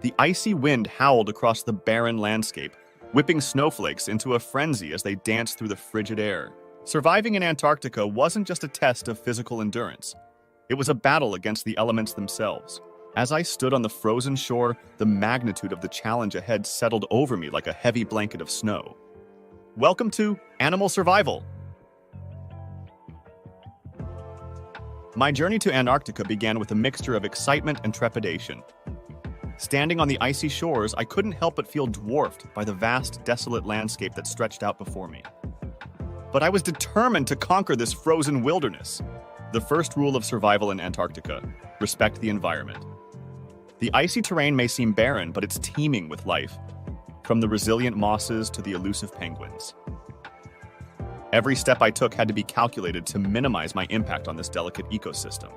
The icy wind howled across the barren landscape, whipping snowflakes into a frenzy as they danced through the frigid air. Surviving in Antarctica wasn't just a test of physical endurance. It was a battle against the elements themselves. As I stood on the frozen shore, the magnitude of the challenge ahead settled over me like a heavy blanket of snow. Welcome to Animal Survival. My journey to Antarctica began with a mixture of excitement and trepidation. Standing on the icy shores, I couldn't help but feel dwarfed by the vast, desolate landscape that stretched out before me. But I was determined to conquer this frozen wilderness. The first rule of survival in Antarctica: respect the environment. The icy terrain may seem barren, but it's teeming with life, from the resilient mosses to the elusive penguins. Every step I took had to be calculated to minimize my impact on this delicate ecosystem.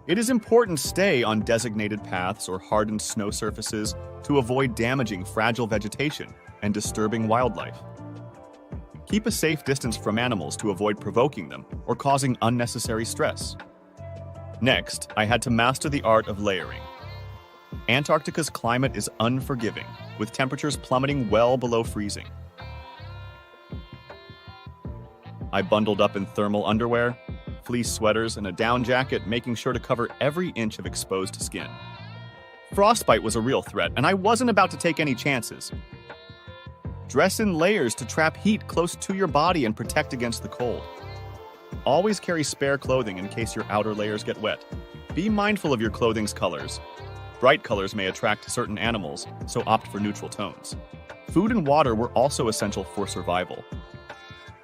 It is important to stay on designated paths or hardened snow surfaces to avoid damaging fragile vegetation and disturbing wildlife. Keep a safe distance from animals to avoid provoking them or causing unnecessary stress. Next, I had to master the art of layering. Antarctica's climate is unforgiving, with temperatures plummeting well below freezing. I bundled up in thermal underwear, fleece sweaters, and a down jacket, making sure to cover every inch of exposed skin. Frostbite was a real threat, and I wasn't about to take any chances. Dress in layers to trap heat close to your body and protect against the cold. Always carry spare clothing in case your outer layers get wet. Be mindful of your clothing's colors. Bright colors may attract certain animals, so opt for neutral tones. Food and water were also essential for survival.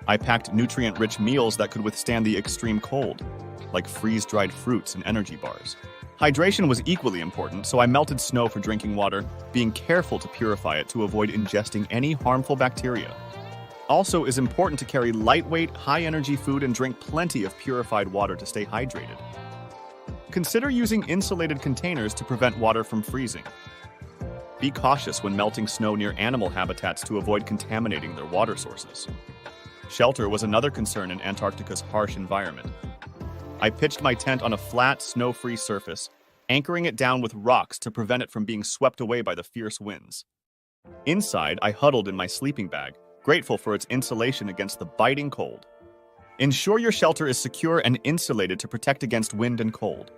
I packed nutrient-rich meals that could withstand the extreme cold, like freeze-dried fruits and energy bars. Hydration was equally important, so I melted snow for drinking water, being careful to purify it to avoid ingesting any harmful bacteria. Also, it is important to carry lightweight, high-energy food and drink plenty of purified water to stay hydrated. Consider using insulated containers to prevent water from freezing. Be cautious when melting snow near animal habitats to avoid contaminating their water sources. Shelter was another concern in Antarctica's harsh environment. I pitched my tent on a flat, snow-free surface, anchoring it down with rocks to prevent it from being swept away by the fierce winds. Inside, I huddled in my sleeping bag, grateful for its insulation against the biting cold. Ensure your shelter is secure and insulated to protect against wind and cold.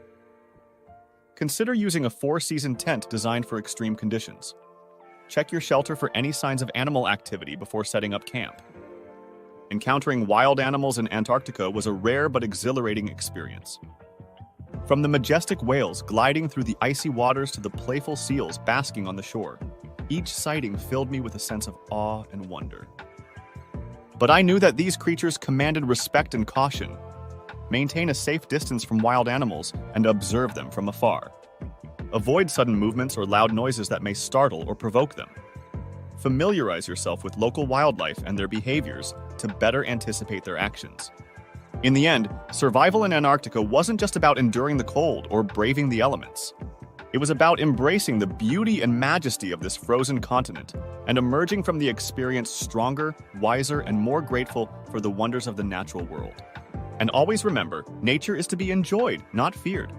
Consider using a four-season tent designed for extreme conditions. Check your shelter for any signs of animal activity before setting up camp. Encountering wild animals in Antarctica was a rare but exhilarating experience. From the majestic whales gliding through the icy waters to the playful seals basking on the shore, each sighting filled me with a sense of awe and wonder. But I knew that these creatures commanded respect and caution. Maintain a safe distance from wild animals and observe them from afar. Avoid sudden movements or loud noises that may startle or provoke them. Familiarize yourself with local wildlife and their behaviors to better anticipate their actions. In the end, survival in Antarctica wasn't just about enduring the cold or braving the elements. It was about embracing the beauty and majesty of this frozen continent and emerging from the experience stronger, wiser, and more grateful for the wonders of the natural world. And always remember, nature is to be enjoyed, not feared.